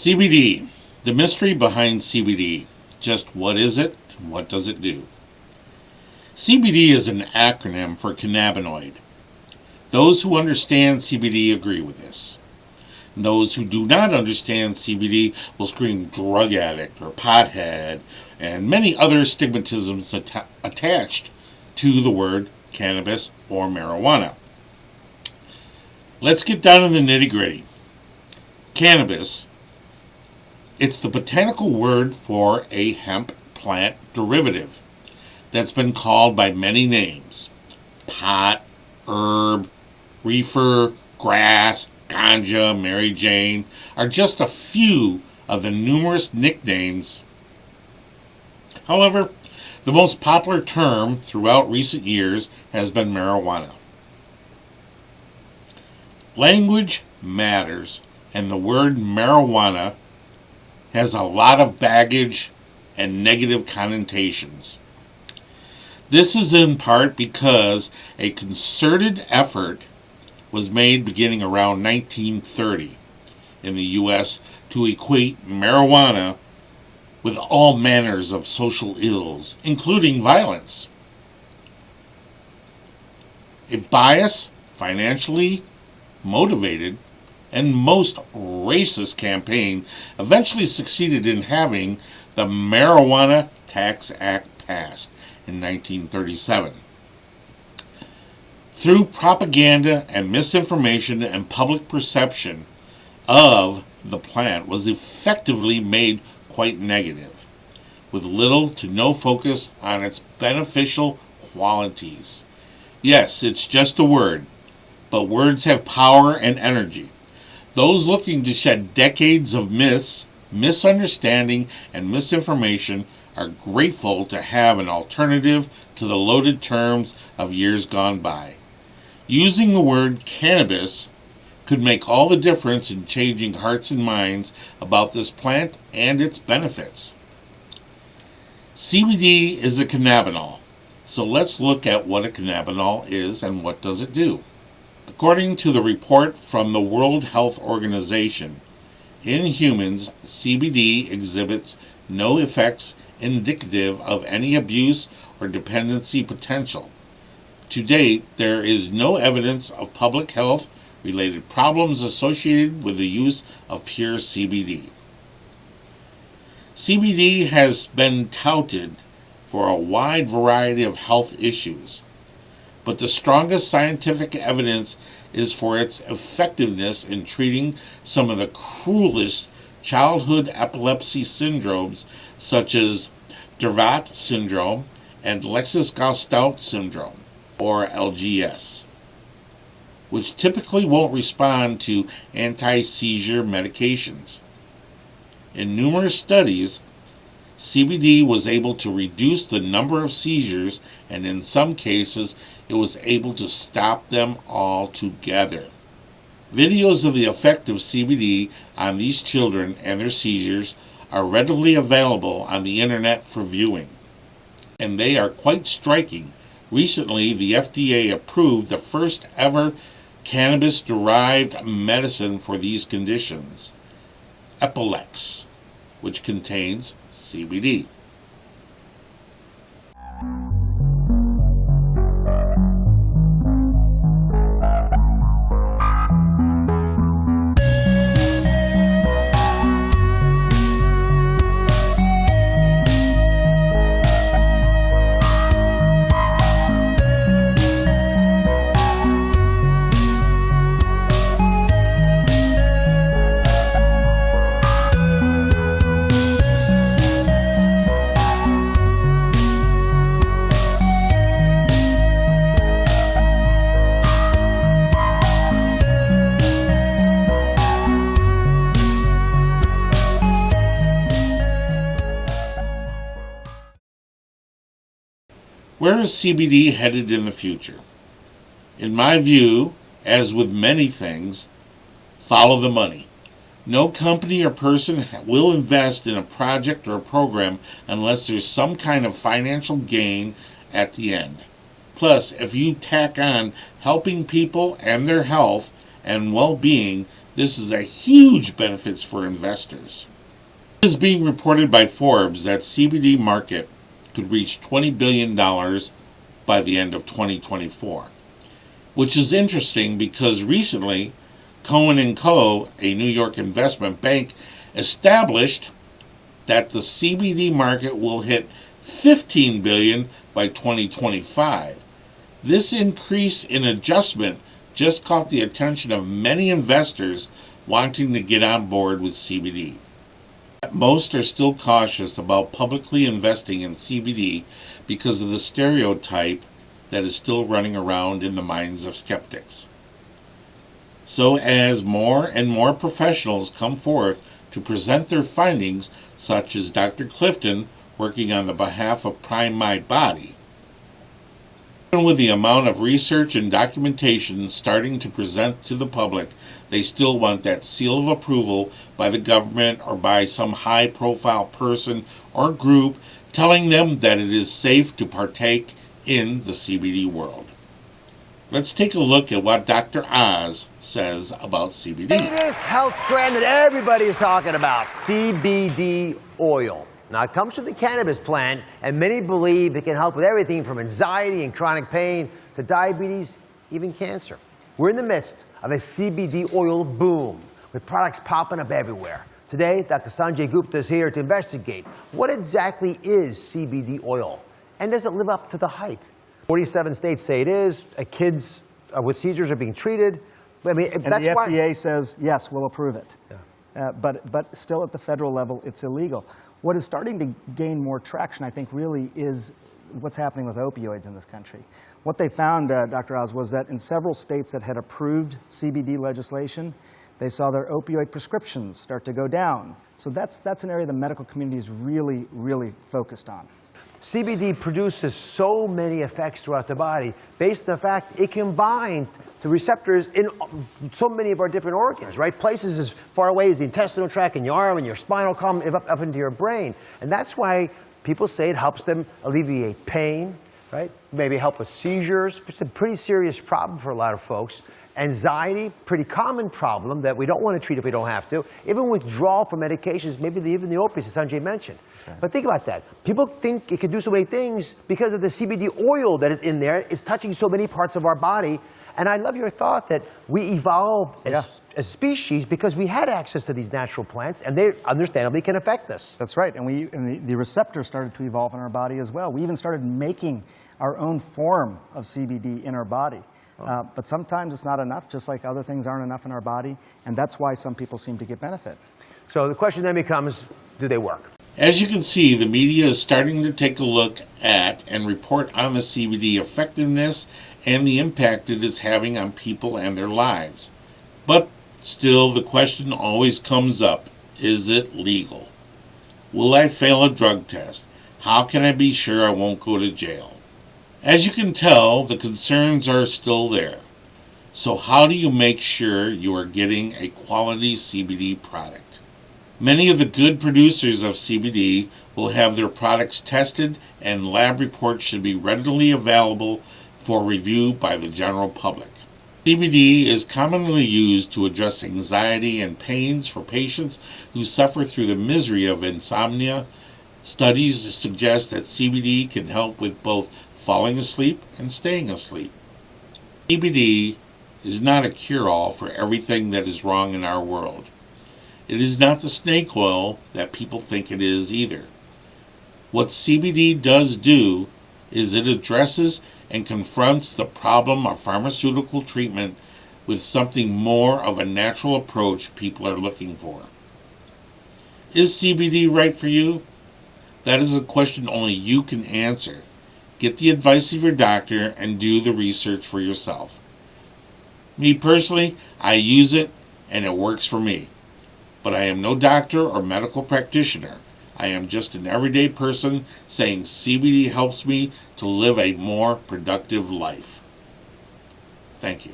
CBD, the mystery behind CBD. Just what is it and what does it do? CBD is an acronym for cannabinoid. Those who understand CBD agree with this. Those who do not understand CBD will scream drug addict or pothead and many other stigmatisms attached to the word cannabis or marijuana. Let's get down to the nitty-gritty. Cannabis, it's the botanical word for a hemp plant derivative that's been called by many names. Pot, herb, reefer, grass, ganja, Mary Jane are just a few of the numerous nicknames. However, the most popular term throughout recent years has been marijuana. Language matters, and the word marijuana has a lot of baggage and negative connotations. This is in part because a concerted effort was made beginning around 1930 in the U.S. to equate marijuana with all manners of social ills, including violence. A biased, financially motivated, and most racist campaign eventually succeeded in having the Marijuana Tax Act passed in 1937. Through propaganda and misinformation, and public perception of the plant was effectively made quite negative, with little to no focus on its beneficial qualities. Yes, it's just a word, but words have power and energy. Those looking to shed decades of myths, misunderstanding, and misinformation are grateful to have an alternative to the loaded terms of years gone by. Using the word cannabis could make all the difference in changing hearts and minds about this plant and its benefits. CBD is a cannabinol, so let's look at what a cannabinol is and what does it do. According to the report from the World Health Organization, in humans, CBD exhibits no effects indicative of any abuse or dependency potential. To date, there is no evidence of public health related problems associated with the use of pure CBD. CBD has been touted for a wide variety of health issues, but the strongest scientific evidence is for its effectiveness in treating some of the cruelest childhood epilepsy syndromes, such as Dravet syndrome and Lennox-Gastaut syndrome, or LGS, which typically won't respond to anti-seizure medications. In numerous studies, CBD was able to reduce the number of seizures, and in some cases, it was able to stop them altogether. Videos of the effect of CBD on these children and their seizures are readily available on the internet for viewing, and they are quite striking. Recently, the FDA approved the first ever cannabis-derived medicine for these conditions, Epilex, which contains CBD. Where is CBD headed in the future? In my view, as with many things, follow the money. No company or person will invest in a project or a program unless there's some kind of financial gain at the end. Plus, if you tack on helping people and their health and well-being, This is a huge benefit for investors. It is being reported by Forbes that CBD market could reach $20 billion by the end of 2024, which is interesting because recently Cohen & Co., a New York investment bank, established that the CBD market will hit $15 billion by 2025. This increase in adjustment just caught the attention of many investors wanting to get on board with CBD. Most are still cautious about publicly investing in CBD because of the stereotype that is still running around in the minds of skeptics. So as more and more professionals come forth to present their findings, such as Dr. Clifton working on the behalf of Prime My Body, even with the amount of research and documentation starting to present to the public, they still want that seal of approval by the government or by some high-profile person or group telling them that it is safe to partake in the CBD world. Let's take a look at what Dr. Oz says about CBD. Latest health trend that everybody is talking about, CBD oil. Now, it comes from the cannabis plant, and many believe it can help with everything from anxiety and chronic pain to diabetes, even cancer. We're in the midst of a CBD oil boom, with products popping up everywhere. Today, Dr. Sanjay Gupta is here to investigate what exactly is CBD oil, and does it live up to the hype? 47 states say it is. Kids with seizures are being treated. I mean, and the FDA says, yes, we'll approve it. Yeah. But still at the federal level, it's illegal. What is starting to gain more traction, I think, really is what's happening with opioids in this country. What they found, Dr. Oz, was that in several states that had approved CBD legislation, they saw their opioid prescriptions start to go down. So that's an area the medical community is really, really focused on. CBD produces so many effects throughout the body based on the fact it can bind to receptors in so many of our different organs, right? Places as far away as the intestinal tract and your arm and your spinal column up into your brain. And that's why people say it helps them alleviate pain, right? Maybe help with seizures. It's a pretty serious problem for a lot of folks. Anxiety, pretty common problem that we don't want to treat if we don't have to. Even withdrawal from medications, maybe even the opiates that Sanjay mentioned. Okay. But think about that. People think it can do so many things because of the CBD oil that is in there. It's touching so many parts of our body. And I love your thought that we evolved as species because we had access to these natural plants, and they understandably can affect us. That's right. And the receptors started to evolve in our body as well. We even started making our own form of CBD in our body. But sometimes it's not enough, just like other things aren't enough in our body, and that's why some people seem to get benefit. So the question then becomes, do they work? As you can see, the media is starting to take a look at and report on the CBD effectiveness and the impact it is having on people and their lives. But still, the question always comes up, is it legal? Will I fail a drug test? How can I be sure I won't go to jail? As you can tell, the concerns are still there. So how do you make sure you are getting a quality CBD product? Many of the good producers of CBD will have their products tested, and lab reports should be readily available for review by the general public. CBD is commonly used to address anxiety and pains for patients who suffer through the misery of insomnia. Studies suggest that CBD can help with both falling asleep and staying asleep. CBD is not a cure-all for everything that is wrong in our world. It is not the snake oil that people think it is either. What CBD does do is it addresses and confronts the problem of pharmaceutical treatment with something more of a natural approach people are looking for. Is CBD right for you? That is a question only you can answer. Get the advice of your doctor and do the research for yourself. Me personally, I use it and it works for me. But I am no doctor or medical practitioner. I am just an everyday person saying CBD helps me to live a more productive life. Thank you.